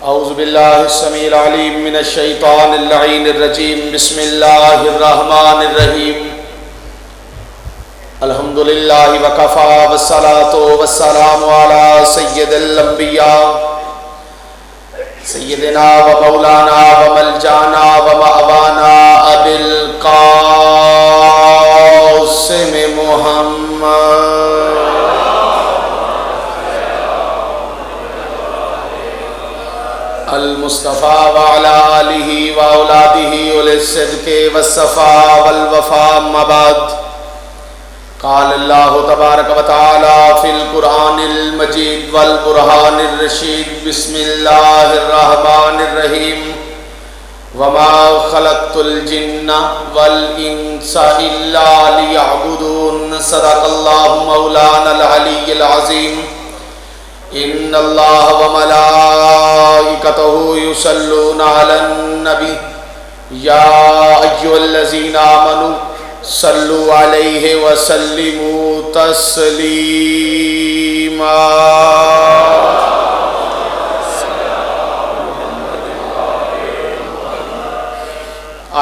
اعوذ باللہ السمیع العلیم من الشیطان اللعین الرجیم بسم اللہ الرحمن الرحیم الحمدللہ وکفا والصلاة والسلام علی سید الانبیاء سیدنا و مولانا و ملجانا و مأوانا ابی القاسم محمد المصطفیٰ وعلا آلہ و اولادہ اولی الصدق والصفاء والوفاء اما بعد قال اللہ تبارک و تعالی فی القرآن المجید والبرہان الرشید بسم اللہ الرحمن الرحیم وما خلقت الجن والانس الا لیعبدون صدق اللہ مولانا العلی العظیم ان اللہ وملائکتہ یصلون علی النبی یا ایھا الذین آمنوا صلوا علیہ وسلموا تسلیما۔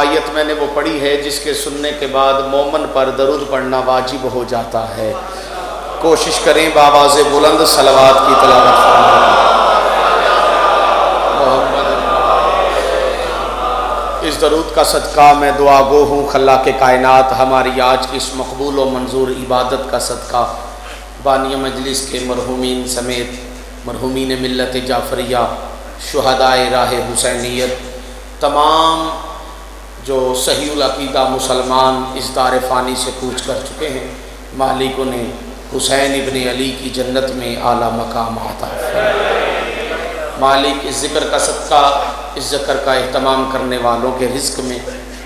آیت میں نے وہ پڑھی ہے جس کے سننے کے بعد مومن پر درود پڑھنا واجب ہو جاتا ہے۔ کوشش کریں بآواز بلند صلوات کی تلاوت فرمائیں۔ اس درود کا صدقہ میں دعا گو ہوں خلاق کائنات ہماری آج کی اس مقبول و منظور عبادت کا صدقہ بانی مجلس کے مرحومین سمیت مرحومین ملت جعفریہ شہدائے راہ حسینیت تمام جو صحیح العقیدہ مسلمان اس دار فانی سے کوچ کر چکے ہیں، مالک انہیں حسین ابن علی کی جنت میں اعلیٰ مقام عطا فرمائے۔ مالک اس ذکر کا صدقہ، اس ذکر کا اہتمام کرنے والوں کے رزق میں،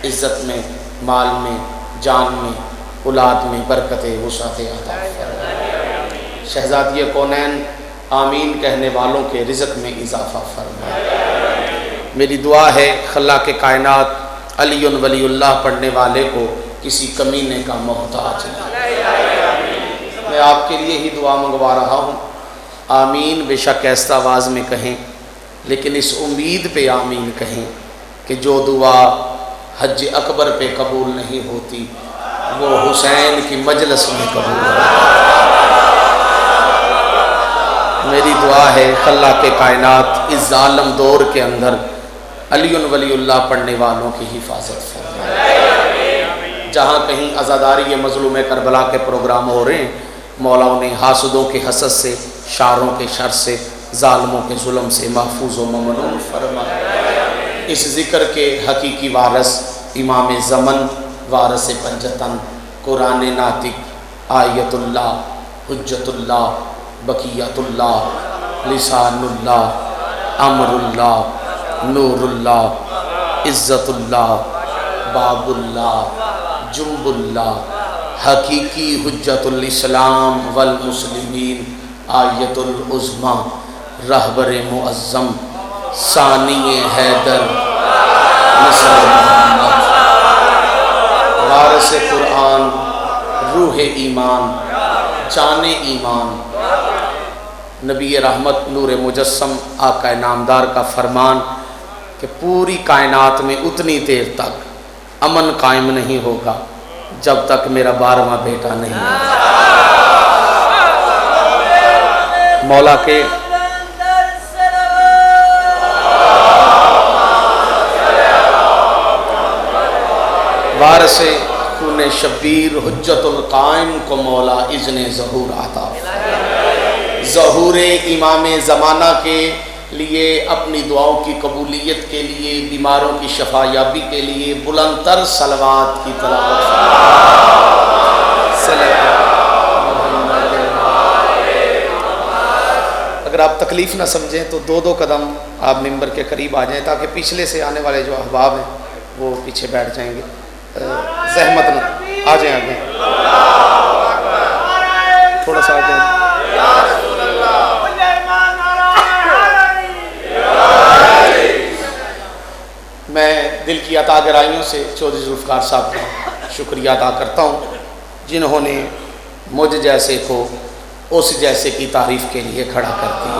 عزت میں، مال میں، جان میں، اولاد میں برکت وسعت عطا فرمائے۔ شہزادی کونین آمین کہنے والوں کے رزق میں اضافہ فرمائے۔ میری دعا ہے خلاق کائنات علی ولی اللہ پڑھنے والے کو کسی کمینے کا محتاج نہیں۔ میں آپ کے لیے ہی دعا منگوا رہا ہوں، آمین بے شک ایسا آواز میں کہیں، لیکن اس امید پہ آمین کہیں کہ جو دعا حج اکبر پہ قبول نہیں ہوتی وہ حسین کی مجلس میں قبول ہوتی۔ میری دعا ہے خلاق کائنات اس ظالم دور کے اندر علی ولی اللہ پڑھنے والوں کی حفاظت فرمائے۔ جہاں کہیں عزاداری مظلوم کربلا کے پروگرام ہو رہے ہیں، مولا انہیں حاسدوں کے حسد سے، شاروں کے شر سے، ظالموں کے ظلم سے محفوظ و ممنون فرمائے۔ اس ذکر کے حقیقی وارث امام زمن، وارث پنجتن، قرآن ناطق، آیت اللہ، حجت اللہ، بقیت اللہ، لسان اللہ، امر اللہ، نور اللہ، عزت اللہ، باب اللہ، جنب اللہ، حقیقی حجت الاسلام والمسلمین، آیت العظمی، رہبر معظم، ثانی حیدر، نصر محمد، وارث قرآن، روح ایمان، جان ایمان، نبی رحمت نور مجسم، آقا نامدار کا فرمان کہ پوری کائنات میں اتنی دیر تک امن قائم نہیں ہوگا جب تک میرا 12واں بیٹا نہیں ہے۔ مولا کے وارث خون شبیر حجت القائم کو مولا اذن ظہور عطا فرمائے۔ ظہور امام زمانہ کے لیے، اپنی دعاؤں کی قبولیت کے لیے، بیماروں کی شفا یابی کے لیے بلند تر صلوات کی تلاوت اگر آپ تکلیف نہ سمجھیں تو 2 قدم آپ ممبر کے قریب آ جائیں تاکہ پچھلے سے آنے والے جو احباب ہیں وہ پیچھے بیٹھ جائیں گے۔ زحمت نہ آ جائیں آگے، تھوڑا سا آگے۔ میں دل کی عطا گرائیوں سے چودھری ذوالفقار صاحب کا شکریہ ادا کرتا ہوں جنہوں نے مجھ جیسے کو اس جیسے کی تعریف کے لیے کھڑا کر دیا۔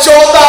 14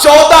14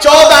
14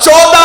14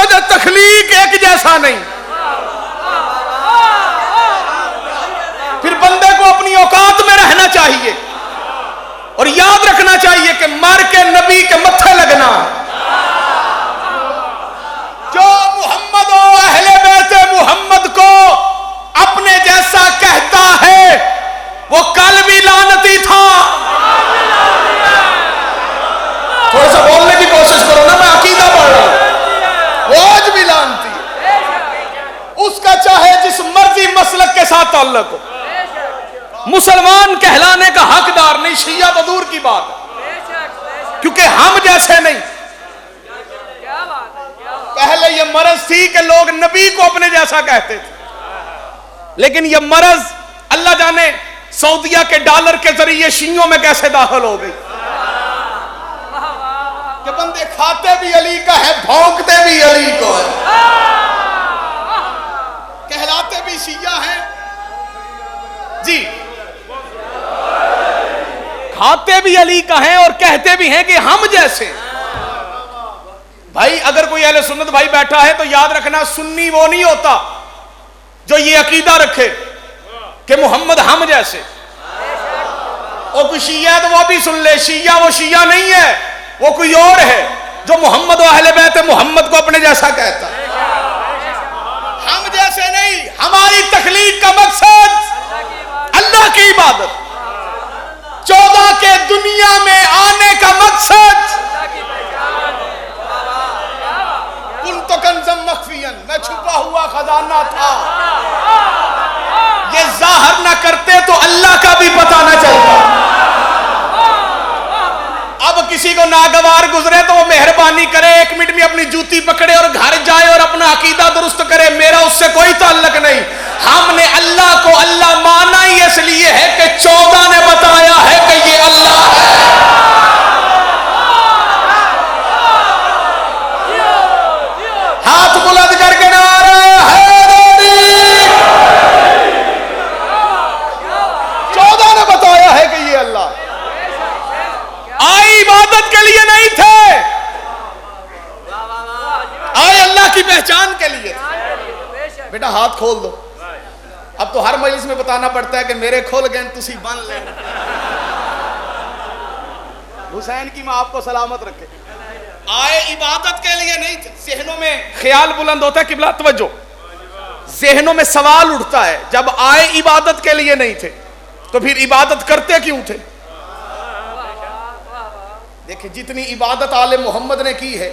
مقصد تخلیق ایک جیسا نہیں. پھر بندے کو اپنی اوقات میں رہنا چاہیے اور یاد رکھنا چاہیے کہ مر کے نبی کے متھے لگنا. جو محمد و اہل بیت محمد کو اپنے جیسا کہتا ہے وہ کل بھی لعنتی تھا. تھوڑا سا بولنے کی کوشش کرو نا, میں عقیدہ پڑھ رہا ہوں. وہ آج بھی لعنتی ہے, اس کا چاہے جس مرضی مسلک کے ساتھ تعلق ہو. مسلمان کہلانے کا حقدار نہیں, شیعہ تو دور کی بات ہے, کیونکہ ہم جیسے نہیں. پہلے یہ مرض تھی کہ لوگ نبی کو اپنے جیسا کہتے تھے, لیکن یہ مرض اللہ جانے سعودیہ کے ڈالر کے ذریعے شیعوں میں کیسے داخل ہو گئی کہ بندے کھاتے بھی علی کا ہے, بھونکتے بھی علی کو ہے, کہلاتے بھی شیعہ ہیں جی, کھاتے بھی علی کا ہیں اور کہتے بھی ہیں کہ ہم جیسے. بھائی اگر کوئی اہل سنت بھائی بیٹھا ہے تو یاد رکھنا, سنی وہ نہیں ہوتا جو یہ عقیدہ رکھے کہ محمد ہم جیسے. اور کوئی شیعہ ہے تو وہ بھی سن لے, شیعہ وہ شیعہ نہیں ہے, وہ کوئی اور ہے جو محمد و اہل بیت محمد کو اپنے جیسا کہتا ہے. ہم جیسے نہیں, ہماری تخلیق کا مقصد اللہ کی عبادت, 14 کے دنیا میں آنے کا مقصد کنت کنزا مخفیا, میں چھپا ہوا خزانہ تھا. یہ ظاہر نہ کرتے تو اللہ کا بھی پتہ نہ چلتا. اب کسی کو ناگوار گزرے تو وہ مہربانی کرے, 1 منٹ میں اپنی جوتی پکڑے اور گھر جائے اور اپنا عقیدہ درست کرے, میرا اس سے کوئی تعلق نہیں. ہم نے اللہ کو اللہ مانا ہی اس لیے ہے کہ 14 نے بتایا ہے کہ یہ اللہ ہے. ہاتھ بلند کر کے نعرہ حیدری, 14 نے بتایا ہے کہ یہ اللہ. آئے عبادت کے لیے نہیں تھے, آئے اللہ کی پہچان کے لیے. بیٹا ہاتھ کھول دو. اب تو ہر مجلس میں بتانا پڑتا ہے کہ میرے کھول گئے تسی بن لے. حسین کی ماں آپ کو سلامت رکھے. آئے عبادت کے لیے نہیں تھے. ذہنوں میں خیال بلند ہوتا ہے, قبلہ توجہ, ذہنوں میں سوال اٹھتا ہے جب آئے عبادت کے لیے نہیں تھے تو پھر عبادت کرتے کیوں تھے. دیکھیں جتنی عبادت آل محمد نے کی ہے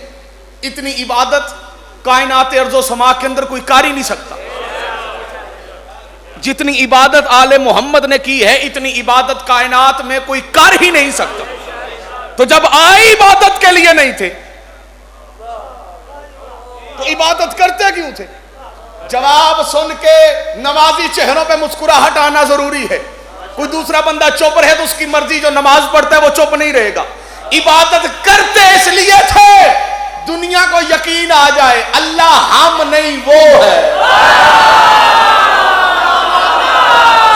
اتنی عبادت کائنات ارض و سما کے اندر کوئی کر ہی نہیں سکتا. جتنی عبادت آل محمد نے کی ہے اتنی عبادت کائنات میں کوئی کر ہی نہیں سکتا. تو جب آئے عبادت کے لیے نہیں تھے تو عبادت کرتے کیوں تھے. جواب سن کے نمازی چہروں پہ مسکراہٹ آنا ضروری ہے. کوئی دوسرا بندہ چپ رہے تو اس کی مرضی, جو نماز پڑھتا ہے وہ چپ نہیں رہے گا. عبادت کرتے اس لیے تھے دنیا کو یقین آ جائے اللہ ہم نہیں وہ ہے.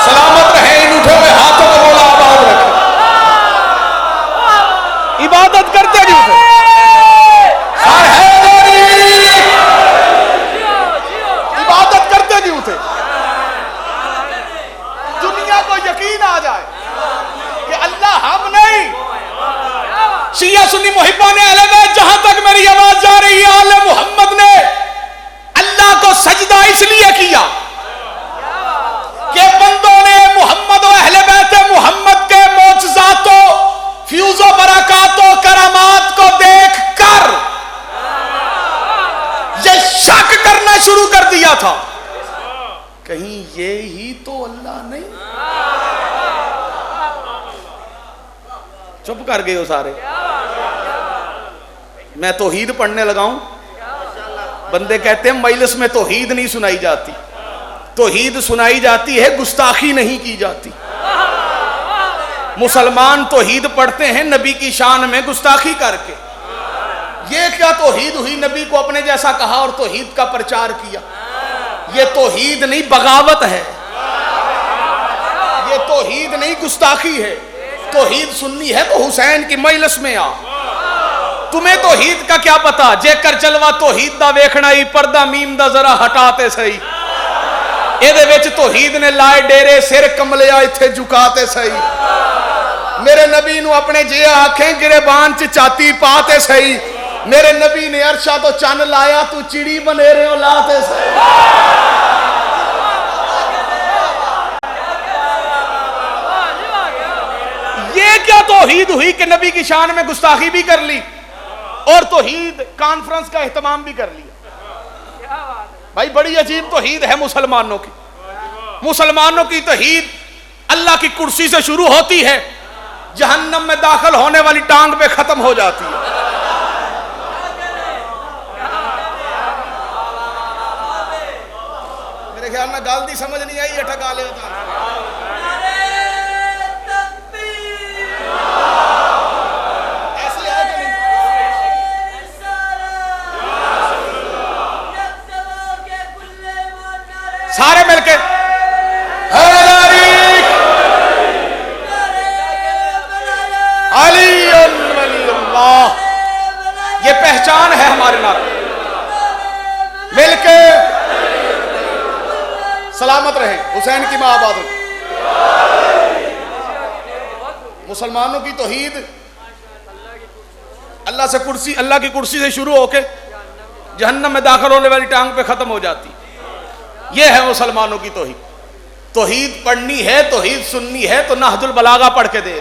سلامت رہے, ان اٹھے ہوئے ہاتھوں کو مولا آباد رکھے. عبادت کرتے کیوں تھے. عبادت کرتے کیوں تھے. دنیا کو یقین آ جائے کہ اللہ ہم نہیں. شیعہ سنی محبان اہل بیت, جہاں تک میری آواز جا رہی ہے, آل محمد نے اللہ کو سجدہ اس لیے کیا کہ بندوں نے محمد و اہل بیت محمد کے معجزاتوں, فیوز و برکاتوں, کرامات کو دیکھ کر یہ شک کرنا شروع کر دیا تھا کہیں یہ ہی تو اللہ نہیں. چپ کر گئے ہو سارے. میں توحید پڑھنے لگا ہوں, بندے کہتے ہیں مجلس میں توحید نہیں سنائی جاتی. توحید سنائی جاتی ہے, گستاخی نہیں کی جاتی. مسلمان توحید پڑھتے ہیں نبی کی شان میں گستاخی کر کے. یہ کیا توحید ہوئی, نبی کو اپنے جیسا کہا اور توحید کا پرچار کیا. یہ توحید نہیں, بغاوت ہے. یہ توحید نہیں, گستاخی ہے. توحید سننی ہے تو حسین کی مجلس میں آ. تمہیں توحید کا کیا پتا، جے کر جلوہ توحید دا ویکھنا ہی، پردہ میم دا ذرا ہٹاتے سہی، اے دے وچ توحید نے لائے ڈیرے، سر کملیا اتھے جھکاتے سہی، میرے نبی نو اپنے جے آنکھیں گریبان چ چاتی پاتے سہی، میرے نبی نے عرشہ تو چن لایا تو چڑی بنے رہے ہو لاتے سہی۔ یہ کیا توحید ہوئی کہ نبی کی شان میں گستاخی بھی کر لی اور توحید کانفرنس کا اہتمام بھی کر لیا؟ بھائی بڑی عجیب توحید ہے مسلمانوں کی۔ مسلمانوں کی توحید اللہ کی کرسی سے شروع ہوتی ہے، جہنم میں داخل ہونے والی ٹانگ پہ ختم ہو جاتی ہے۔ میرے خیال میں گال دی سمجھ نہیں آئی، اٹھا گالے ہوتا ہے۔ سارے مل کے علی ولی اللہ، یہ پہچان ہے ہمارے نعرے، مل کے سلامت رہیں، حسین کی ماں آباد رہیں۔ مسلمانوں کی توحید اللہ سے کرسی، اللہ کی کرسی سے شروع ہو کے جہنم میں داخل ہونے والی ٹانگ پہ ختم ہو جاتی۔ یہ ہے مسلمانوں کی توحید۔ توحید پڑھنی ہے، توحید سننی ہے تو نہج البلاغہ پڑھ کے دے،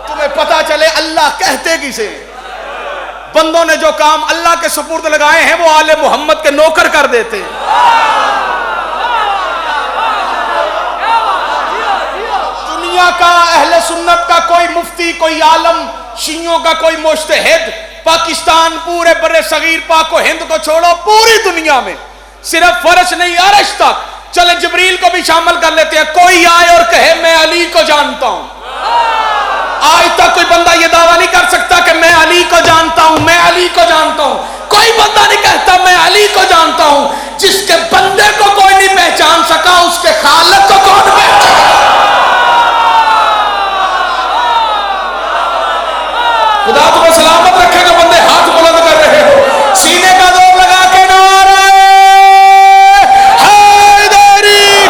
تمہیں پتا چلے اللہ کہتے کسے۔ بندوں نے جو کام اللہ کے سپرد لگائے ہیں وہ آل محمد کے نوکر کر دیتے ہیں۔ دنیا کا اہل سنت کا کوئی مفتی، کوئی عالم، شیعوں کا کوئی مجتہد، پاکستان پورے بر صغیر پاک و ہند کو چھوڑو، پوری دنیا میں صرف فرش نہیں عرش تک، چلے جبریل کو بھی شامل کر لیتے ہیں، کوئی آئے اور کہے میں علی کو جانتا ہوں، آج تک کوئی بندہ یہ دعویٰ نہیں کر سکتا کہ میں علی کو جانتا ہوں، میں علی کو جانتا ہوں۔ کوئی بندہ نہیں کہتا میں علی کو جانتا ہوں۔ جس کے بندے کو کوئی نہیں پہچان سکا، اس کے خالق کو کون پہچان؟ خدا تمہیں سلامت رکھے گا بندے ہاتھ بلند کر رہے ہو، سینے کا زور لگا کے نعرہ حیدری۔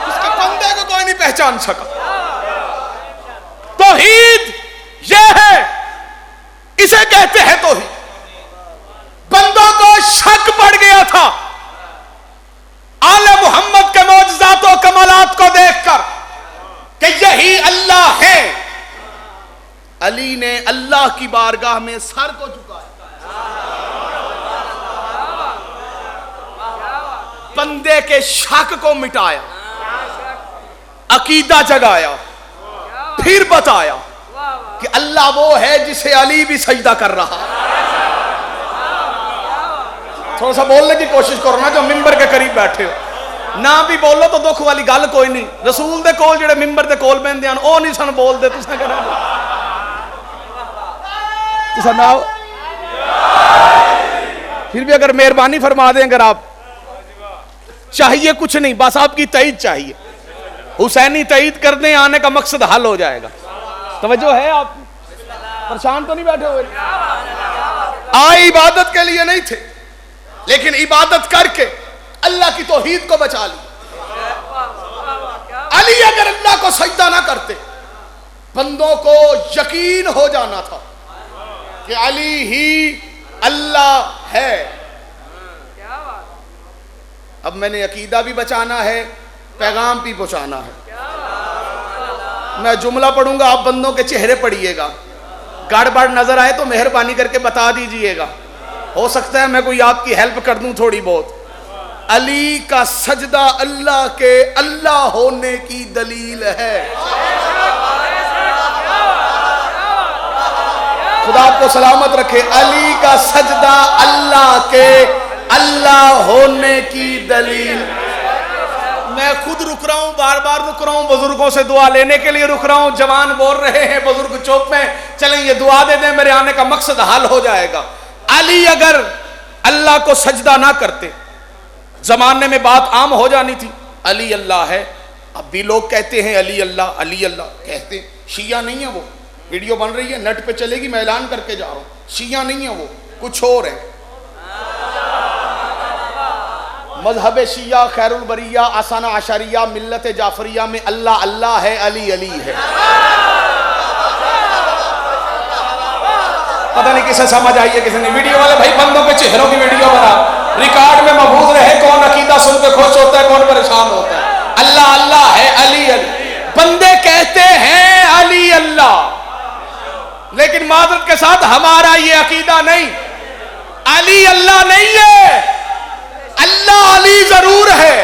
اس کے بندے کو کوئی نہیں پہچان سکا۔ توحید یہ ہے، اسے کہتے ہیں توحید۔ بندوں کو شک پڑ گیا تھا آل محمد کے معجزات و کمالات کو دیکھ کر کہ یہی اللہ ہے۔ علی نے اللہ کی بارگاہ میں سر کو جھکایا، بندے کے شک کو مٹایا، عقیدہ جگایا، پھر بتایا کہ اللہ وہ ہے جسے علی بھی سجدہ کر رہا۔ تھوڑا سا بولنے کی کوشش کرو نا جو ممبر کے قریب بیٹھے ہو، نہ بھی بولو تو دکھ والی گل کوئی نہیں۔ رسول دے کول جڑے ممبر دے کول بہندے ہیں او نہیں سن بول دے، تساں کہنا تساں نہ پھر بھی اگر مہربانی فرما دیں، اگر آپ چاہیے کچھ نہیں، بس آپ کی تائید چاہیے، حسینی تائید کر دیں، آنے کا مقصد حل ہو جائے گا۔ توجہ ہے؟ آپ پریشان تو نہیں بیٹھے ہوئے؟ آئے عبادت کے لیے نہیں تھے، لیکن عبادت کر کے اللہ کی توحید کو بچا لی۔ علی اگر اللہ کو سجدہ نہ کرتے، بندوں کو یقین ہو جانا تھا کہ علی ہی اللہ ہے۔ اب میں نے عقیدہ بھی بچانا ہے، پیغام بھی پہنچانا ہے۔ میں جملہ پڑھوں گا، آپ بندوں کے چہرے پڑھیے گا، گڑبڑ نظر آئے تو مہربانی کر کے بتا دیجئے گا، ہو سکتا ہے میں کوئی آپ کی ہیلپ کر دوں تھوڑی بہت۔ علی کا سجدہ اللہ کے اللہ ہونے کی دلیل ہے۔ خدا آپ کو سلامت رکھے۔ علی کا سجدہ اللہ کے اللہ ہونے کی دلیل۔ میں خود رک رہا ہوں، بار بار رک رہا ہوں، بزرگوں سے دعا لینے کے لیے رک رہا ہوں۔ جوان بول رہے ہیں، بزرگ چوپ میں، چلیں یہ دعا دے دیں، میرے آنے کا مقصد حل ہو جائے گا۔ علی اگر اللہ کو سجدہ نہ کرتے، زمانے میں بات عام ہو جانی تھی، علی اللہ ہے، اب بھی لوگ کہتے ہیں علی اللہ علی اللہ کہتے ہیں، شیعہ نہیں ہے وہ، ویڈیو بن رہی ہے نیٹ پہ چلے گی، میں اعلان کر کے جا رہا ہوں، شیعہ نہیں ہے وہ، کچھ اور ہے۔ مذہب شیعہ خیر البریہ آسانہ عشریہ ملت جعفریہ میں اللہ اللہ ہے، علی علی ہے۔ پتہ نہیں کسے سمجھ آئی ہے کسے نہیں۔ ویڈیو والے بھائی بندوں کے چہروں کی ویڈیو بنا، ریکارڈ میں محفوظ رہے کون عقیدہ سن کے خوش ہوتا ہے کون پریشان ہوتا ہے۔ اللہ اللہ ہے، علی علی، بندے کہتے ہیں علی اللہ، لیکن معذرت کے ساتھ ہمارا یہ عقیدہ نہیں، علی اللہ نہیں ہے، اللہ علی ضرور ہے۔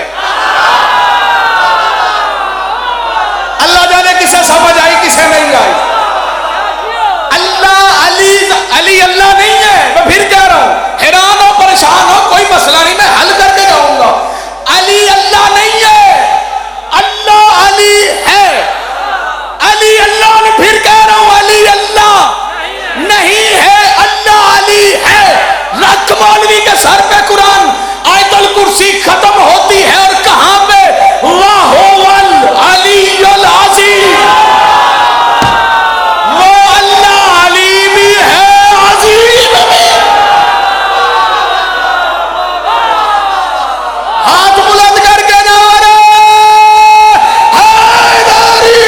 اللہ جانے کسے سمجھ آئی کسے نہیں آئی۔ اللہ علی علی اللہ نہیں ہے، میں پھر کہہ رہا ہوں، حیران ہو پریشان ہو کوئی مسئلہ نہیں، میں حل کر کے جاؤں گا۔ علی اللہ نہیں ہے، اللہ علی ہے، علی اللہ، میں پھر کہہ رہا ہوں علی اللہ نہیں ہے، اللہ علی ہے۔ رکھ مولوی کے سر پہ قرآن، آیت الکرسی ختم ہوتی ہے اور کہاں پہ؟ وَهُوَ الْعَلِيُّ الْعَظِيمُ، وہ اللہ علی بھی ہے عظیم بھی۔ ہاتھ بلند کر کے نعرہ حیدری۔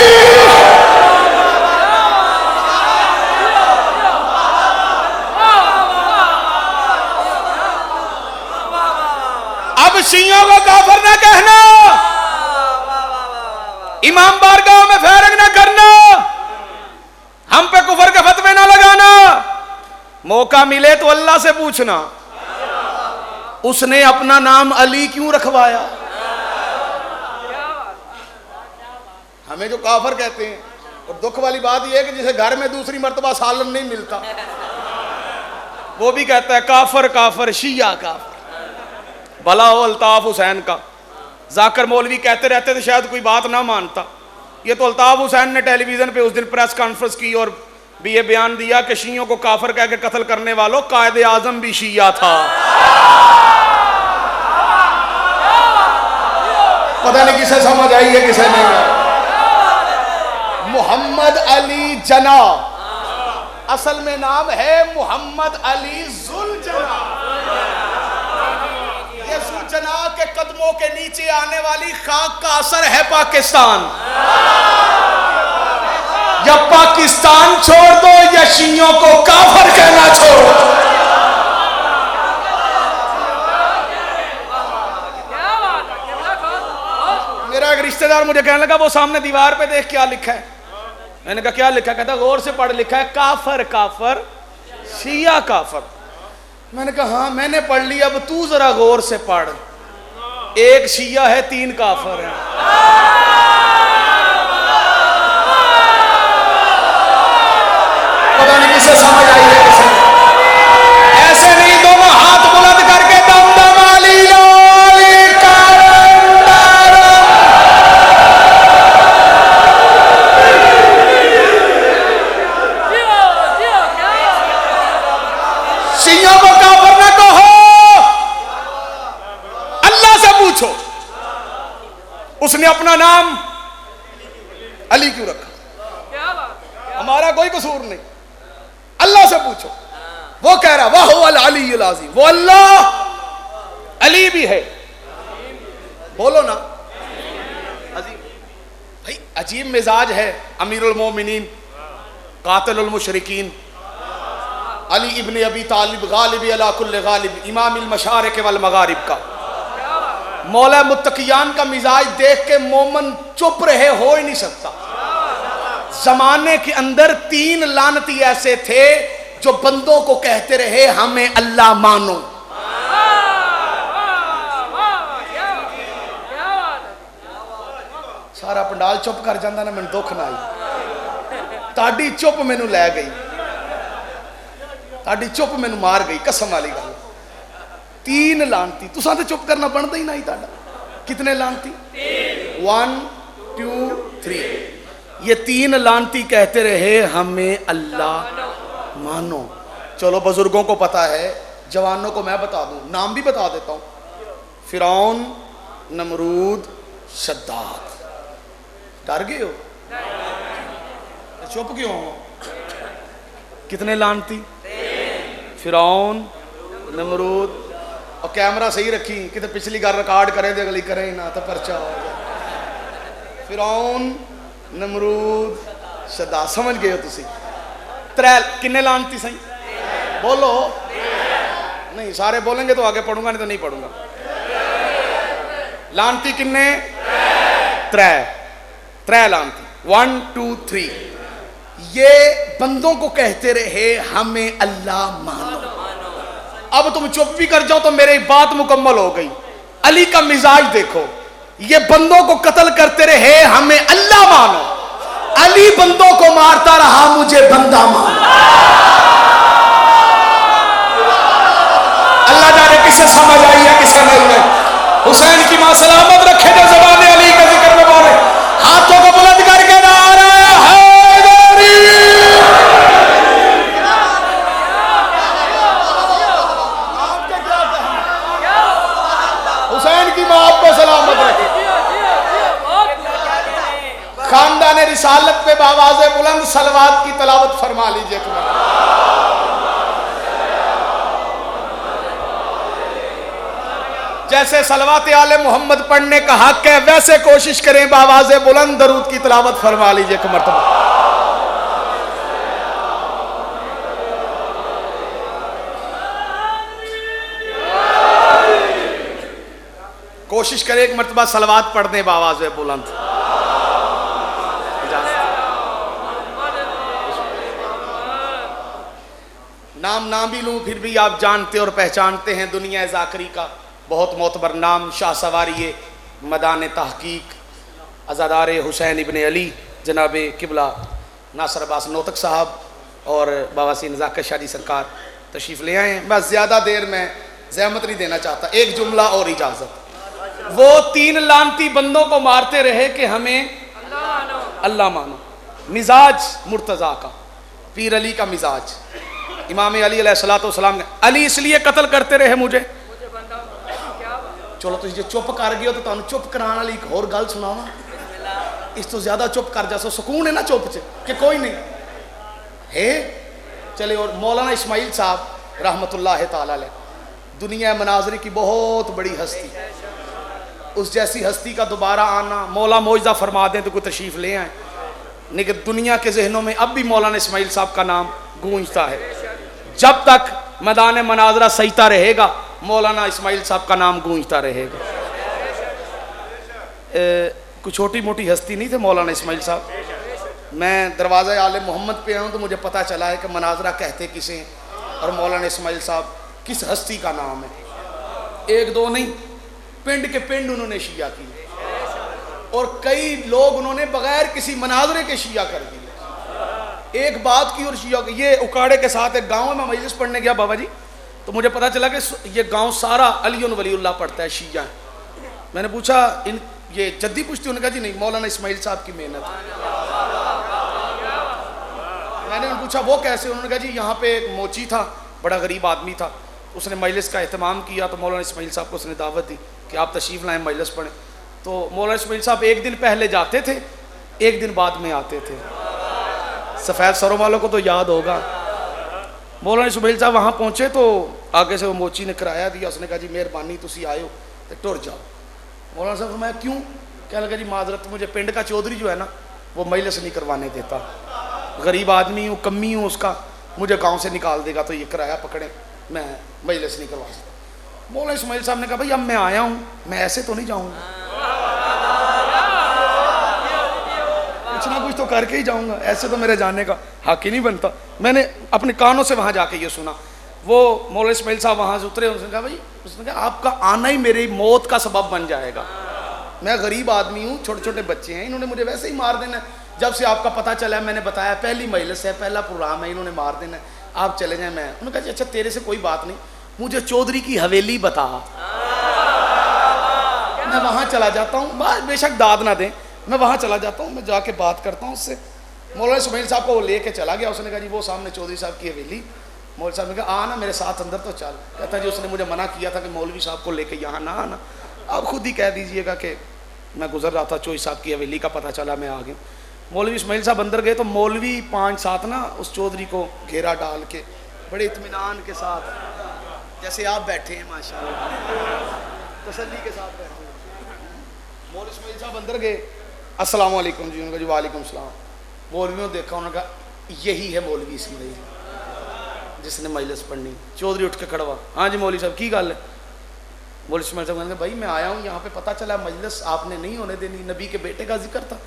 اب شیعوں کو کافر نہ کہنا، امام بارگاہ میں فیرنگ نہ کرنا، ہم پہ کفر کے فتوے نہ لگانا، موقع ملے تو اللہ سے پوچھنا اس نے اپنا نام علی کیوں رکھوایا۔ ہمیں جو کافر کہتے ہیں، اور دکھ والی بات یہ ہے کہ جسے گھر میں دوسری مرتبہ سالن نہیں ملتا وہ بھی کہتا ہے کافر کافر شیعہ کافر۔ بھلا ہو الطاف حسین کا، ذاکر مولوی کہتے رہتے تھے شاید کوئی بات نہ مانتا، یہ تو الطاف حسین نے ٹیلی ویژن پہ اس دن پریس کانفرنس کی اور بھی یہ بیان دیا کہ شیعوں کو کافر کہہ کے قتل کرنے والوں قائد اعظم بھی شیعہ تھا۔ پتہ نہیں کسے سمجھ آئی ہے کسے نہیں آئی۔ محمد علی جناح اصل میں نام ہے محمد علی ذوالجناح۔ یہ ذوالجناح کے قدموں کے نیچے آنے والی خاک کا اثر ہے پاکستان۔ یا پاکستان چھوڑ دو یا شیعوں کو کافر کہنا چھوڑو۔ میرا ایک رشتہ دار مجھے کہنے لگا وہ سامنے دیوار پہ دیکھ کیا لکھا ہے، میں نے کہا کیا لکھا ہے؟ کہتا غور سے پڑھ، لکھا ہے کافر کافر شیعہ کافر۔ میں نے کہا ہاں میں نے پڑھ لیا، اب تو ذرا غور سے پڑھ، ایک شیعہ ہے تین کافر ہیں۔ پتہ نہیں کسے سمجھ آئی ہے کسے نہیں۔ ایسے نہیں، دونوں ہاتھ بلند کر کے دم دم علی لالی کرم درم۔ شیعوں کو کافر نہ کہو، اللہ سے پوچھو اس نے اپنا نام علی کیوں رکھا؟ ہمارا کوئی قصور نہیں، اللہ سے پوچھو۔ وہ کہہ رہا وَهُوَ الْعَلِيُّ الْعَظِيمُ، وہ اللہ علی بھی ہے، بولو نا عظیم۔ بھائی عجیب مزاج ہے امیر المومنین قاتل المشرکین علی ابن ابی طالب غالب علی کل غالب امام المشارق والمغارب کا۔ مولا متقیان کا مزاج دیکھ کے مومن چپ رہے ہو ہی نہیں سکتا۔ زمانے کے اندر تین لعنتی ایسے تھے جو بندوں کو کہتے رہے ہمیں اللہ مانو۔ سارا پنڈال چپ کر جاندہ نا، میں دکھ نہ آئی، تاڑی چپ میں نو لے گئی، تاڑی چپ میں نو مار گئی، قسم والی گل۔ تین لعنتی، تو ساتھ چپ کرنا بنتا ہی نہیں تاڑا۔ کتنے لعنتی؟ 1 2 3۔ یہ تین لعنتی کہتے رہے ہمیں اللہ مانو۔ چلو بزرگوں کو پتا ہے، جوانوں کو میں بتا دوں، نام بھی بتا دیتا ہوں، فرعون، نمرود، شداد۔ ڈر گئے ہو؟ چپ کیوں ہو؟ کتنے لعنتی؟ فرعون، نمرود، اور کیمرہ صحیح رکھی کہ پچھلی گھر ریکارڈ کرے دے اگلی کرے نہ تو پرچہ ہو جائے۔ فرعون، نمرود، شداد، سمجھ گئے ہو تسی؟ ترے کنے لعنتی سہی بولو؟ نہیں سارے بولیں گے تو آگے پڑھوں گا، نہیں تو نہیں پڑھوں گا۔ لعنتی کنے؟ ترے لعنتی، 1 2 3۔ یہ بندوں کو کہتے رہے ہمیں اللہ مانو۔ اب تم چپ بھی کر جاؤ تو میری بات مکمل ہو گئی۔ علی کا مزاج دیکھو، یہ بندوں کو قتل کرتے رہے ہمیں اللہ مانو، علی بندوں کو مارتا رہا مجھے بندہ مانو۔ اللہ جانے کسے سمجھ آئی ہے کسے نہیں ہے۔ حسین کی ماں سلامت رکھے جو زبان علی کا ذکر میں بولے، ہاتھوں کو بلند کر کے نعرہ حیدری۔ حسین کی ماں آپ کو سلامت رکھے۔ خاندان رسالت پہ بآواز بلند صلوات کی تلاوت فرما لیجئے۔ جیسے صلوات آل محمد پڑھنے کا حق ہے ویسے کوشش کریں بآواز بلند درود کی تلاوت فرما لیجئے ایک مرتبہ۔ کوشش کریں ایک مرتبہ صلوات پڑھ دیں بآواز بلند۔ نام بھی لوں پھر بھی آپ جانتے اور پہچانتے ہیں، دنیا ذاکری کا بہت معتبر نام، شاہ سواری مدان تحقیق عزادار حسین ابن علی جناب قبلہ ناصر عباس نوتک صاحب اور بابا سی نزاکت شاہ جی سرکار تشریف لے آئے ہیں۔ میں زیادہ دیر میں زحمت نہیں دینا چاہتا، ایک جملہ اور اجازت۔ وہ 3 لعنتی بندوں کو مارتے رہے کہ ہمیں اللہ مانو۔ مزاج مرتضیٰ کا، پیر علی کا مزاج، امام علی علیہ السلام نے علی اس لیے قتل کرتے رہے مجھے۔ چلو تو یہ چپ کر گئے ہو تو تمہیں چپ کرانا لی ایک اور گل سناواں، اس تو زیادہ چپ کر جاسو سکون ہے نا چپ چ کہ کوئی نہیں ہے۔ چلے اور مولانا اسماعیل صاحب رحمت اللہ تعالی علیہ، دنیا مناظری کی بہت بڑی ہستی، اس جیسی ہستی کا دوبارہ آنا مولا معجزہ فرما دیں تو کوئی تشریف لے آئیں، لیکن دنیا کے ذہنوں میں اب بھی مولانا اسماعیل صاحب کا نام گونجتا ہے۔ جب تک میدان مناظرہ سجتا رہے گا مولانا اسماعیل صاحب کا نام گونجتا رہے گا۔ کوئی چھوٹی موٹی ہستی نہیں تھے مولانا اسماعیل صاحب۔ میں دروازہ آل محمد پہ آؤں تو مجھے پتہ چلا ہے کہ مناظرہ کہتے کسے ہیں اور مولانا اسماعیل صاحب کس ہستی کا نام ہے۔ 1 2 نہیں، پنڈ کے پنڈ انہوں نے شیعہ کی، اور کئی لوگ انہوں نے بغیر کسی مناظرے کے شیعہ کر دیے۔ ایک بات کی اور شیعہ کی، یہ اکاڑے کے ساتھ ایک گاؤں میں مجلس پڑھنے گیا بابا جی، تو مجھے پتا چلا کہ یہ گاؤں سارا علی ولی اللہ پڑھتا ہے، شیعہ ہے۔ میں نے پوچھا یہ جدی پوچھتی، انہوں نے کہا جی نہیں، مولانا اسماعیل صاحب کی محنت۔ میں نے پوچھا وہ کیسے؟ انہوں نے کہا جی یہاں پہ ایک موچی تھا، بڑا غریب آدمی تھا، اس نے مجلس کا اہتمام کیا تو مولانا اسماعیل صاحب کو اس نے دعوت دی کہ آپ تشریف لائیں مجلس پڑھیں۔ تو مولانا اسماعیل صاحب 1 دن پہلے جاتے تھے، 1 دن بعد میں آتے تھے۔ سفید سروں والوں کو تو یاد ہوگا۔ مولانا اسماعیل صاحب وہاں پہنچے تو آگے سے وہ موچی نے کرایہ دیا، اس نے کہا جی مہربانی تسی آئے ہو تو ٹر جاؤ۔ مولانا صاحب فرمایا کیوں؟ کہنے لگا جی معذرت، مجھے پنڈ کا چودھری جو ہے نا وہ مجلس نہیں کروانے دیتا، غریب آدمی ہوں، کمی ہوں اس کا، مجھے گاؤں سے نکال دے گا تو یہ کرایہ پکڑے، میں مجلس نہیں کروا سکتا۔ مولانا اسماعیل صاحب نے کہا بھائی اب میں آیا ہوں، میں ایسے تو نہیں جاؤں گا، کچھ نہ کچھ تو کر کے ہی جاؤں گا، ایسے تو میرے جانے کا حق ہی نہیں بنتا۔ میں نے اپنے کانوں سے وہاں جا کے یہ سنا۔ وہ مولانا اسماعیل صاحب وہاں سے اترے، اس نے کہا بھائی، اس نے کہا آپ کا آنا ہی میری موت کا سبب بن جائے گا، میں غریب آدمی ہوں، چھوٹے چھوٹے بچے ہیں، انہوں نے مجھے ویسے ہی مار دینا ہے، جب سے آپ کا پتہ چلا ہے میں نے بتایا پہلی مجلس ہے، پہلا پروگرام ہے، انہوں نے مار دینا ہے، آپ چلے جائیں۔ میں انہوں نے کہا جی اچھا تیرے سے کوئی بات نہیں، مجھے چودھری کی حویلی بتا، میں وہاں چلا جاتا ہوں، بے شک داد نہ دیں، میں وہاں چلا جاتا ہوں، میں جا کے بات کرتا ہوں اس سے۔ مولانا اسماعیل صاحب کو وہ لے کے چلا گیا، اس نے کہا جی وہ سامنے چودھری صاحب کی حویلی۔ مولوی صاحب نے کہا آنا میرے ساتھ اندر تو چل۔ کہتا جی اس نے مجھے منع کیا تھا کہ مولوی صاحب کو لے کے یہاں نہ آنا، آپ خود ہی کہہ دیجئے گا کہ میں گزر رہا تھا چوئی صاحب کی حویلی کا پتہ چلا میں آ گیا. مولوی اسماعیل صاحب اندر گئے تو مولوی 5-7 نا اس چودھری کو گھیرا ڈال کے بڑے اطمینان کے ساتھ جیسے آپ بیٹھے ہیں ماشاءاللہ تسلی کے ساتھ بیٹھے ہیں. مولوی اسماعیل صاحب اندر گئے, السلام علیکم جی. انہوں نے کہا جی وعلیکم السلام. مولویوں دیکھا, انہوں نے کہا یہی ہے مولوی اسماعیل جس نے مجلس پڑھنی. چودھری اٹھ کے کھڑا ہوا, ہاں جی مولوی صاحب کی گل ہے؟ مولوی اسماعیل صاحب کہا بھائی میں آیا ہوں یہاں پہ, پتہ چلا مجلس آپ نے نہیں ہونے دینی, نبی کے بیٹے کا ذکر تھا.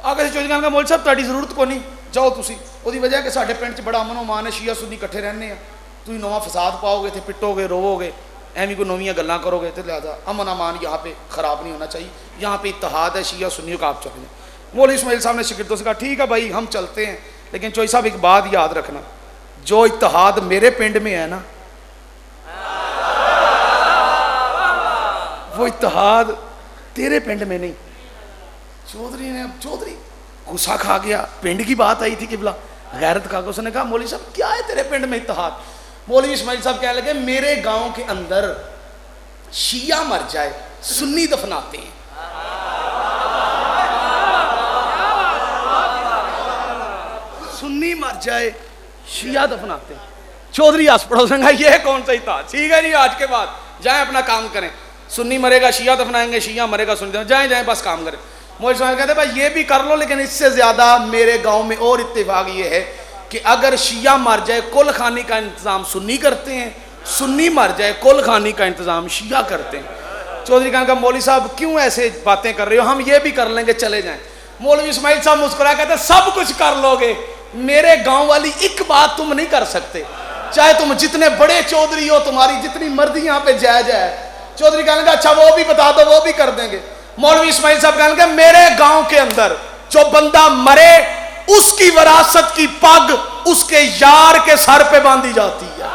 آگے سے چودھری کہا مولوی صاحب تہاڈی ضرورت کو نہیں, جاؤ تسی. وہی وجہ ہے کہ ساڈے پنڈ 'چ بڑا امن و امان ہے, شیعہ سنی کٹھے رہنے ہیں. تھی نواں فساد پاؤ گے, تے پٹو گے, روو گے, ایویں کوئی نویاں گلاں کرو گے, تو لہٰذا امن امان یہاں پہ خراب نہیں ہونا چاہیے. یہاں پہ اتحاد ہے شیعہ سنیوں کا, آپ چلیں. مولوی اسماعیل صاحب نے شاگردوں سے کہا ٹھیک ہے بھائی ہم چلتے ہیں, لیکن چوئی صاحب ایک بات یاد رکھنا, جو اتحاد میرے پنڈ میں ہے نا وہ اتحاد تیرے پنڈ میں نہیں. چودھری غصہ کھا گیا, پنڈ کی بات آئی تھی قبلہ غیرت کا. اس نے کہا مولوی صاحب کیا ہے تیرے پنڈ میں اتحاد؟ مولوی اسماعیل صاحب کہنے لگے میرے گاؤں کے اندر شیعہ مر جائے سنی دفناتے ہیں. سنی مر جائے شیعہ دفناتے ہیں. چودھری ہنس پڑا, اس نے کہا یہ کون سا اتحاد؟ ٹھیک ہے جی آج کے بعد جائیں اپنا کام کریں, سنی مرے گا شیعہ دفنائیں گے, شیعہ مرے گا سنی دفنائیں, جائیں بس کام کریں. مولوی صاحب کہتے ہیں بھائی یہ بھی کر لو, لیکن اس سے زیادہ میرے گاؤں میں اور اتفاق یہ ہے کہ اگر شیعہ مر جائے کل خانی کا انتظام سنی کرتے ہیں, سنی مر جائے کل خانی کا انتظام شیعہ کرتے ہیں. چودھری کہا مولوی صاحب کیوں ایسے باتیں کر رہے ہو, ہم یہ بھی کر لیں گے چلے جائیں. مولوی اسماعیل صاحب مسکرا کہتے ہیں سب کچھ کر لو گے, میرے گاؤں والی ایک بات تم نہیں کر سکتے, چاہے تم جتنے بڑے چودھری ہو, تمہاری جتنی مرضی یہاں پہ جائز ہے. چودھری کہنے لگا اچھا وہ بھی بتا دو, وہ بھی کر دیں گے. مولوی اسماعیل صاحب کہنے لگے میرے گاؤں کے اندر جو بندہ مرے اس کی وراثت کی پگ اس کے یار کے سر پہ باندھی جاتی ہے.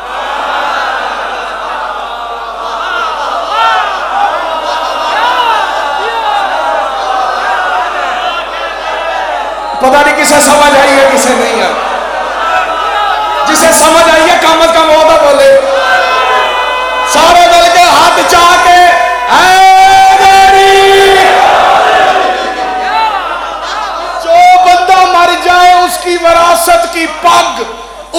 پتہ نہیں کسے سمجھ آئی ہے کسے نہیں ہے. جسے سمجھ آئی ہے کم از کم وہ تو بولے. سارے مل کے ہاتھ چاہ کے جو بندہ مر جائے اس کی وراثت کی پگ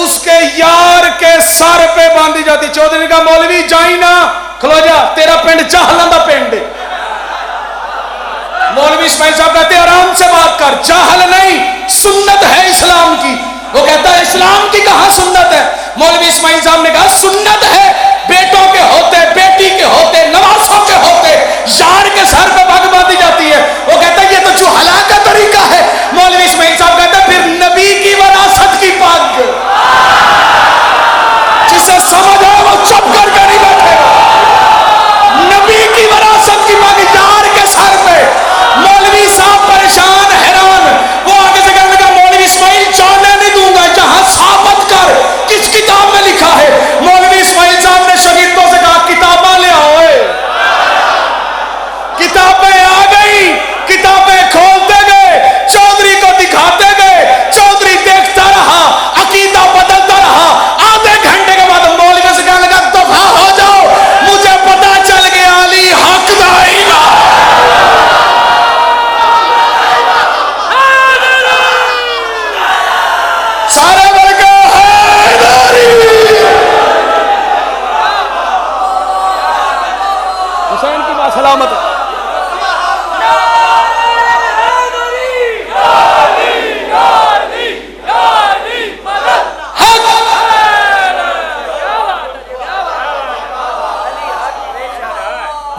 اس کے یار کے سر پہ باندھی جاتی. چودھری نے کہا مولوی جائیں نا, کھلو جا, تیرا پنڈ جاہلاں دا پنڈ ہے. مولوی اسماعیل صاحب کہتے ہیں آرام سے بات کر, جاہل نہیں, سنت ہے اسلام کی. وہ کہتا ہے اسلام کی کہاں سنت ہے؟ مولوی اسماعیل صاحب نے کہا سنت ہے بیٹوں کے ہوتے, بیٹی کے ہوتے, نواسوں کے ہوتے یار کے سر پہ پگ باندھی جاتی ہے. وہ کہتا ہے یہ تو جہلا کا طریقہ ہے. مولوی اسماعیل صاحب کہتے ہیں پھر نبی کی وراثت کی پگ, جسے سمجھ آئے وہ چپ کر کے نہیں بیٹھے گا. نبی کی وراثت کی پگ یار کے سر پہ. مولوی صاحب پریشان حیران, وہ آگے سے کہنے لگا مولوی اسماعیل جانے نہیں دوں گا, جہاں ثابت کر کس کتاب میں لکھا ہے. مولوی اسماعیل صاحب نے شاگردوں سے کہا کتاباں لے آؤ. کتابیں آ گئی, کتابیں کھولتے گئے, چودھری کو دکھاتے گئے. چودھری دیکھتا رہا, عقیدہ بدلتا رہا. آدھے گھنٹے کے بعد مولوی سے کہنے لگا دفع ہو جاؤ, مجھے پتا چل گیا علی حق دا الہ. سارے بول کے حسین کی بات سلامت.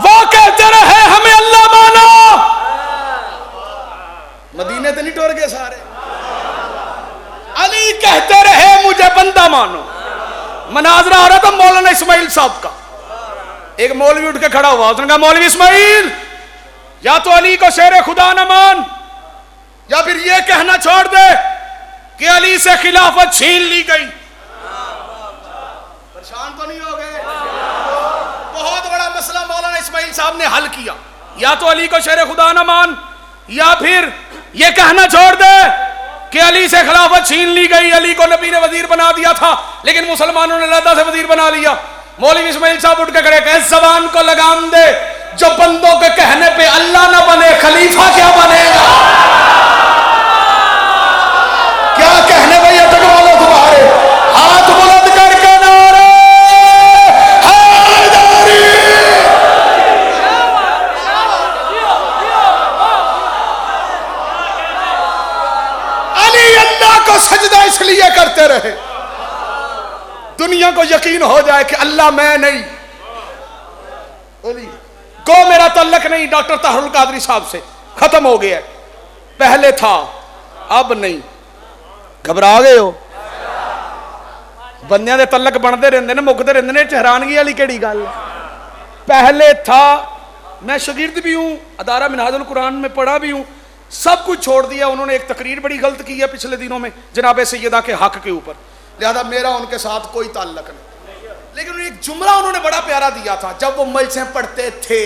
وہ کہتے رہے ہمیں اللہ مانو, مدینے تو نہیں ٹور گئے سارے. علی کہتے رہے مجھے بندہ مانو. مناظرہ ہو رہا تھا مولانا اسماعیل صاحب کا. ایک مولوی اٹھ کے کھڑا ہوا, اس نے کہا مولوی اسماعیل یا تو علی کو شیر خدا نہ مان, یا پھر یہ کہنا چھوڑ دے کہ علی سے خلافت چھین لی گئی. پریشان تو نہیں ہو گئے؟ بہت بڑا مسئلہ مولانا اسماعیل صاحب نے حل کیا. یا تو علی کو شیر خدا نہ مان, یا پھر یہ کہنا چھوڑ دے کہ علی سے خلافت چھین لی گئی. علی کو نبی نے وزیر بنا دیا تھا, لیکن مسلمانوں نے علیحدہ سے وزیر بنا لیا. مولوی اسماعیل صاحب اٹھ کے کھڑے, کہ زبان کو لگام دے, جو بندوں کے کہنے پہ اللہ نہ بنے خلیفہ کیا بنے گا؟ کیا کہنے پہ یہ تک والو تمہارے ہاتھ بلند کر کے نعرے حیدری۔ علی اللہ کو سجدہ اس لیے کرتے رہے دنیا کو یقین ہو جائے کہ اللہ میں نہیں، کو میرا تعلق نہیں ڈاکٹر طاہر القادری صاحب سے، ختم ہو گیا ہے، پہلے تھا اب نہیں۔ گھبرا گئے ہو؟ بندیاں دے تعلق بنتے رہتے ہیں مکتے رہتے ہیں، حیرانگی والی کیڑی گل؟ پہلے تھا، میں شاگرد بھی ہوں، ادارہ منہاج القرآن میں پڑھا بھی ہوں، سب کچھ چھوڑ دیا۔ انہوں نے ایک تقریر بڑی غلط کی ہے پچھلے دنوں میں جناب سیدہ کے حق کے اوپر، لہذا میرا ان کے ساتھ کوئی تعلق نہیں، لیکن ایک جملہ انہوں نے بڑا پیارا دیا تھا جب وہ مجلسیں پڑھتے تھے،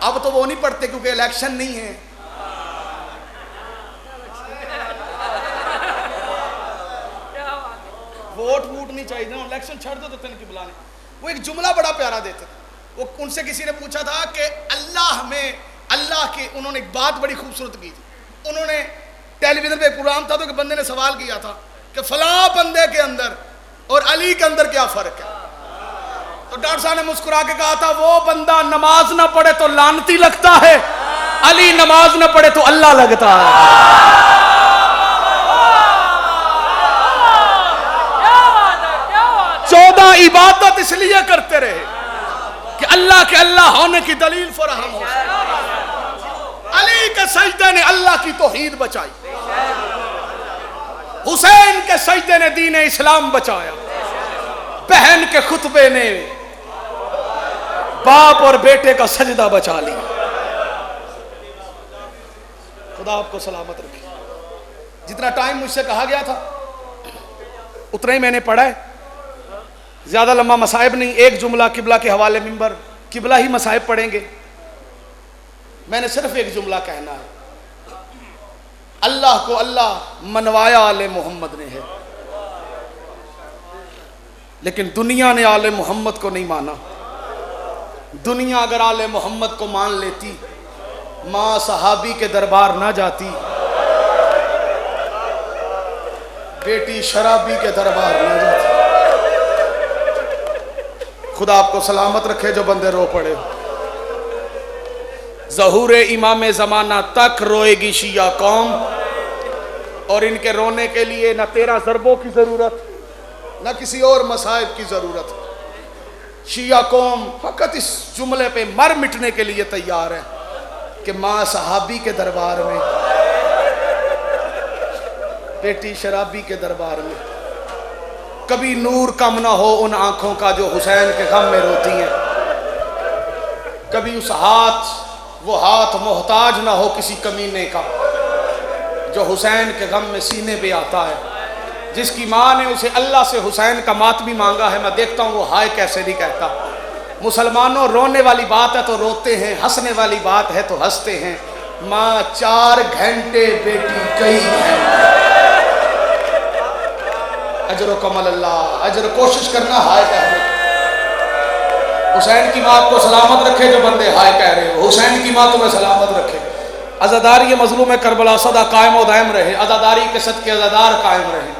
اب تو وہ نہیں پڑھتے کیونکہ الیکشن نہیں ہے۔ ووٹ نہیں چاہیے، الیکشن چھڑ دو تو تن کی بلانے۔ وہ ایک جملہ بڑا پیارا دیتے تھے، وہ ان سے کسی نے پوچھا تھا کہ اللہ کی انہوں نے ایک بات بڑی خوبصورت کی تھی۔ انہوں نے ٹیلی ویژن پہ ایک پروگرام تھا تو ایک بندے نے سوال کیا تھا کہ فلاں بندے کے اندر اور علی کے اندر کیا فرق ہے؟ تو ڈاکٹر صاحب نے مسکرا کے کہا تھا وہ بندہ نماز نہ پڑھے تو لعنتی لگتا ہے، علی نماز نہ پڑھے تو اللہ لگتا ہے۔ 14 عبادت اس لیے کرتے رہے کہ اللہ کے اللہ ہونے کی دلیل فراہم ہو۔ علی کے سجدے نے اللہ کی توحید بچائی، حسین کے سجدے نے دین اسلام بچایا، بہن کے خطبے نے باپ اور بیٹے کا سجدہ بچا لیا۔ خدا آپ کو سلامت رکھے۔ جتنا ٹائم مجھ سے کہا گیا تھا اتنا ہی میں نے پڑھا ہے، زیادہ لمبا مصائب نہیں، ایک جملہ قبلہ کے حوالے منبر، قبلہ ہی مصائب پڑھیں گے، میں نے صرف ایک جملہ کہنا ہے، اللہ کو اللہ منوایا آل محمد نے ہے، لیکن دنیا نے آل محمد کو نہیں مانا۔ دنیا اگر آل محمد کو مان لیتی ماں صحابی کے دربار نہ جاتی، بیٹی شرابی کے دربار نہ جاتی۔ خدا آپ کو سلامت رکھے جو بندے رو پڑے۔ ظہور امام زمانہ تک روئے گی شیعہ قوم، اور ان کے رونے کے لیے نہ 13 ضربوں کی ضرورت نہ کسی اور مصائب کی ضرورت۔ شیعہ قوم فقط اس جملے پہ مر مٹنے کے لیے تیار ہے کہ ماں صحابی کے دربار میں، بیٹی شرابی کے دربار میں، کبھی نور کم نہ ہو ان آنکھوں کا جو حسین کے غم میں روتی ہیں، کبھی وہ ہاتھ محتاج نہ ہو کسی کمینے کا جو حسین کے غم میں سینے پہ آتا ہے، جس کی ماں نے اسے اللہ سے حسین کا ماتمی مانگا ہے، میں دیکھتا ہوں وہ ہائے کیسے نہیں کہتا۔ مسلمانوں رونے والی بات ہے تو روتے ہیں، ہنسنے والی بات ہے تو ہنستے ہیں۔ ماں 4 گھنٹے، بیٹی کئی گھنٹے، اجر و کمل اللہ، اجر کوشش کرنا ہائے کہنے کی۔ حسین کی ماں کو سلامت رکھے جو بندے ہائے کہہ رہے ہو، حسین کی ماں تمہیں سلامت رکھے۔ عزاداری مظلوم کربلا سدا قائم و دائم رہے، عزاداری کے صدقے عزادار قائم رہے۔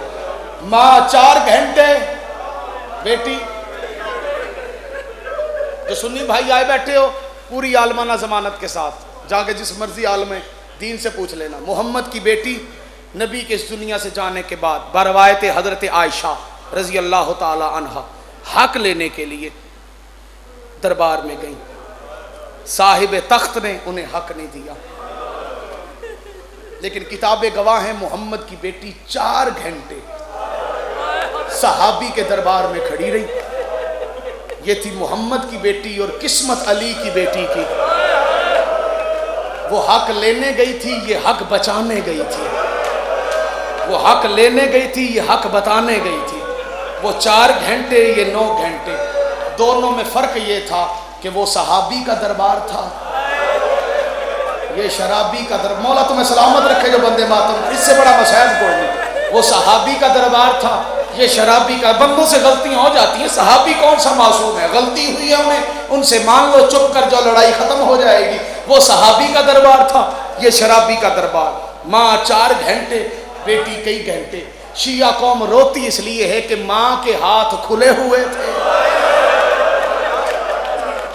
ماں 4 گھنٹے، بیٹی جو سنی بھائی آئے بیٹھے ہو پوری عالمانہ ضمانت کے ساتھ جا کے جس مرضی عالم دین سے پوچھ لینا، محمد کی بیٹی نبی کے اس دنیا سے جانے کے بعد بروایت حضرت عائشہ رضی اللہ تعالی عنہا حق لینے کے لیے دربار میں گئیں، صاحب تخت نے انہیں حق نہیں دیا، لیکن کتابیں گواہ ہیں محمد کی بیٹی 4 گھنٹے صحابی کے دربار میں کھڑی رہی۔ یہ تھی محمد کی بیٹی اور قسمت علی کی بیٹی کی۔ وہ حق لینے گئی تھی، یہ حق بچانے گئی تھی۔ وہ حق لینے گئی تھی، یہ حق بتانے گئی تھی۔ وہ 4 گھنٹے، یہ 9 گھنٹے، دونوں میں فرق یہ تھا کہ وہ صحابی کا دربار تھا، یہ شرابی کا دربار۔ مولا تمہیں سلامت رکھے جو بندے ماتم، اس سے بڑا مسائل کوئی نہیں۔ وہ صحابی کا دربار تھا، یہ شرابی کا۔ بندوں سے غلطیاں ہو جاتی ہیں، صحابی کون سا معصوم ہے، غلطی ہوئی ہے انہیں، ان سے مان لو، چپ کر جاؤ، لڑائی ختم ہو جائے گی۔ وہ صحابی کا دربار تھا، یہ شرابی کا دربار۔ ماں 4 گھنٹے، بیٹی کئی گھنٹے۔ شیعہ قوم روتی اس لیے ہے کہ ماں کے ہاتھ کھلے ہوئے تھے۔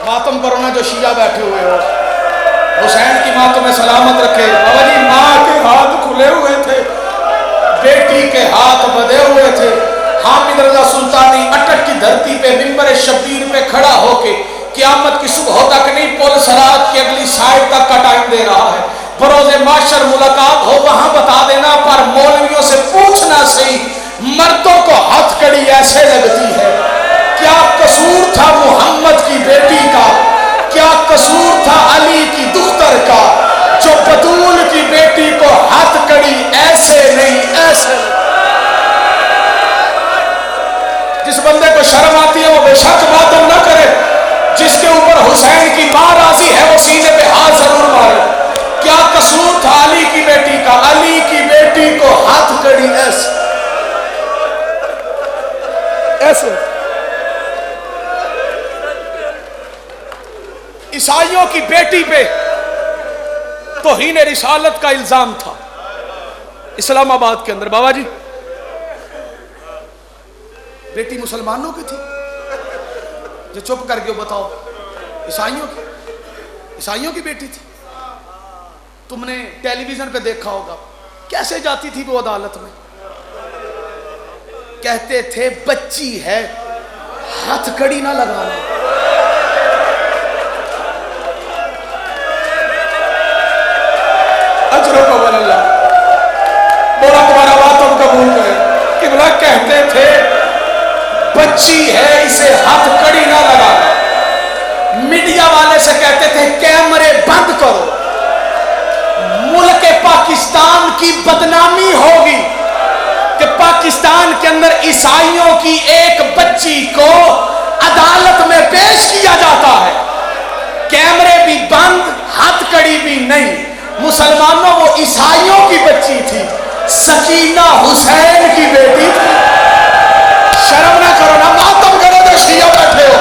ماتم کرو نا جو شیعہ بیٹھے ہوئے ہو، حسین کی ماں تمہیں سلامت رکھے۔ بابا جی ماں کے ہاتھ کھلے ہوئے تھے، بیٹی کے ہاتھ بدے ہوئے تھے۔ حامد رضا سلطانی اٹک کی دھرتی پہ منبر شبیر پہ کھڑا ہو کے قیامت کی صبح تک نہیں، پل صراط کی اگلی سائڈ تک کا ٹائم دے رہا ہے۔ بروز معاشر ملاقات ہو وہاں بتا دینا، پر مولویوں سے پوچھنا صحیح، مردوں کو ہتھ کڑی ایسے لگتی ہے۔ کیا قصور تھا محمد کی بیٹی کا، کیا قصور تھا علی کی دختر کا، جو بطول کی بیٹی کو ہتھ کڑی ایسے نہیں ایسے۔ جس بندے کو شرم آتی ہے وہ بے شک ماتم نہ کرے، جس کے اوپر حسین کی ماں راضی ہے وہ سینے پہ ہاتھ ضرور مارے۔ کیا قصور تھا علی کی بیٹی کا، علی کی بیٹی کو ہاتھ کڑی ایسے ایسے۔ عیسائیوں کی بیٹی پہ توہین رسالت کا الزام تھا اسلام آباد کے اندر۔ بابا جی بیٹی مسلمانوں کی تھی، جو چپ کر کے بتاؤ عیسائیوں کی بیٹی تھی۔ تم نے ٹیلی ویژن پہ دیکھا ہوگا کیسے جاتی تھی وہ عدالت میں، کہتے تھے بچی ہے ہاتھ کڑی نہ لگانا۔ اجرکم اللہ، مولا تمہارا بات ہم قبول کرے۔ قبلہ کہتے تھے بچی ہے اسے ہاتھ کڑی نہ لگانا۔ میڈیا والے سے کہتے تھے کیمرے بند کرو، ملک پاکستان کی بدنامی ہوگی کہ پاکستان کے اندر عیسائیوں کی ایک بچی کو عدالت میں پیش کیا جاتا ہے، کیمرے بھی بند، ہاتھ کڑی بھی نہیں۔ مسلمانوں وہ عیسائیوں کی بچی تھی، سکینہ حسین کی بیٹی تھی۔ شرم نہ کرو نا، ماتم کرو تو شیعہ بیٹھے ہو،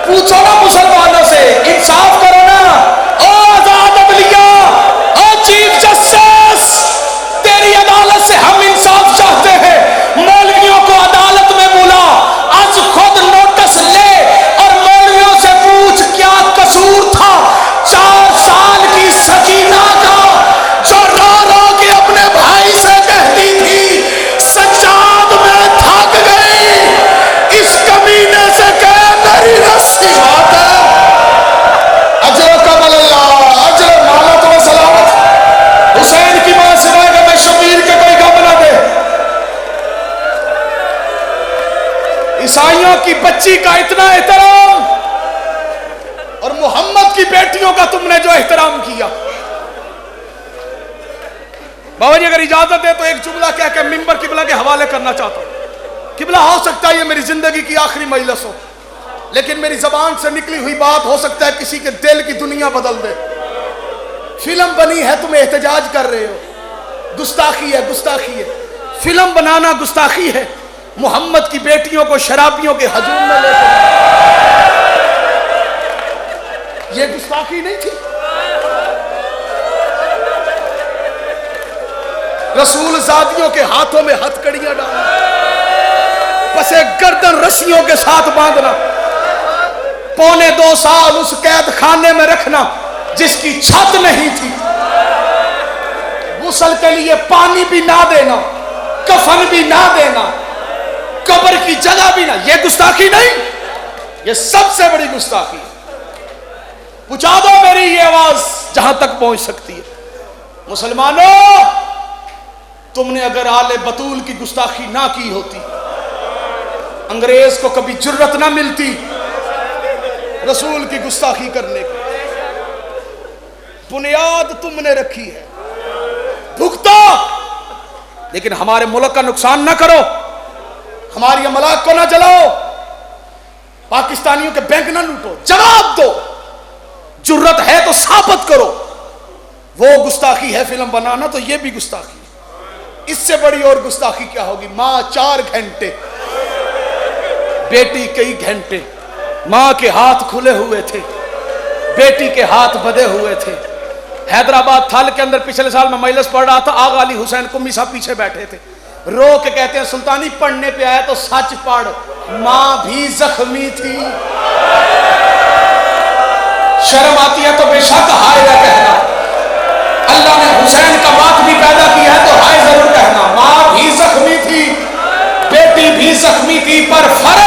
پوچھو نا مسلمانوں سے، انصاف کرو نا۔ او آزاد عدلیہ، او چیف جسٹس، تیری عدالت سے ہم انصاف چاہتے ہیں۔ مولویوں کو عدالت میں بلا، آج خود نوٹس لے اور مولویوں سے پوچھ کیا قصور تھا 4 سال کی سکینہ کا، جو رو رو کے اپنے بھائی سے کہتی تھی سجاد میں تھک گئی، اس کمینے سے کہے میری رسی بات ہے۔ اجر کمل اللہ، اجر مالا تو سلامت۔ حسین کی ماں سوائے کہ میں شبیر کے کوئی غم نہ دے۔ عیسائیوں کی بچی کا اتنا احترام اور محمد کی بیٹیوں کا تم نے جو احترام کیا۔ بابا جی اگر اجازت ہے تو ایک جملہ کہہ کے منبر قبلہ کے حوالے کرنا چاہتا ہوں۔ قبلہ ہو سکتا ہے یہ میری زندگی کی آخری مجلس ہو، لیکن میری زبان سے نکلی ہوئی بات ہو سکتا ہے کسی کے دل کی دنیا بدل دے۔ فلم بنی ہے، تم احتجاج کر رہے ہو، گستاخی ہے، گستاخی ہے۔ فلم بنانا گستاخی ہے، محمد کی بیٹیوں کو شرابیوں کے ہجوم میں لے کر یہ گستاخی نہیں تھی۔ رسول زادیوں کے ہاتھوں میں ہتھ کڑیاں ڈالنا، پسے گردن رسیوں کے ساتھ باندھنا، 2.25 سال اس قید خانے میں رکھنا جس کی چھت نہیں تھی، غسل کے لیے پانی بھی نہ دینا، کفن بھی نہ دینا، قبر کی جگہ بھی نہ۔ یہ گستاخی نہیں، یہ سب سے بڑی گستاخی ہے۔ پہنچا دو میری یہ آواز جہاں تک پہنچ سکتی ہے۔ مسلمانوں، تم نے اگر آل بطول کی گستاخی نہ کی ہوتی، انگریز کو کبھی جرت نہ ملتی رسول کی گستاخی کرنے کی۔ بنیاد تم نے رکھی ہے، بھگتو، لیکن ہمارے ملک کا نقصان نہ کرو، ہماری املاک کو نہ جلاؤ، پاکستانیوں کے بینک نہ لوٹو، جواب دو۔ جرت ہے تو ثابت کرو۔ وہ گستاخی ہے فلم بنانا، تو یہ بھی گستاخی ہے۔ اس سے بڑی اور گستاخی کیا ہوگی؟ ماں 4 گھنٹے، بیٹی کئی گھنٹے، ماں کے ہاتھ کھلے ہوئے تھے، بیٹی کے ہاتھ بدے ہوئے تھے۔ حیدرآباد تھل کے اندر پچھلے سال میں مجلس پڑھ رہا تھا، آغا علی حسین قمی صاحب پیچھے بیٹھے تھے، رو کے کہتے ہیں سلطانی پڑھنے پہ آیا تو سچ پڑھ، ماں بھی زخمی تھی۔ شرم آتی ہے تو بے شک ہائے نہ کہنا، اللہ نے حسین کا بات بھی پیدا کیا ہے تو ہائے ضرور کہنا۔ ماں بھی زخمی تھی، بیٹی بھی زخمی تھی، پر فرق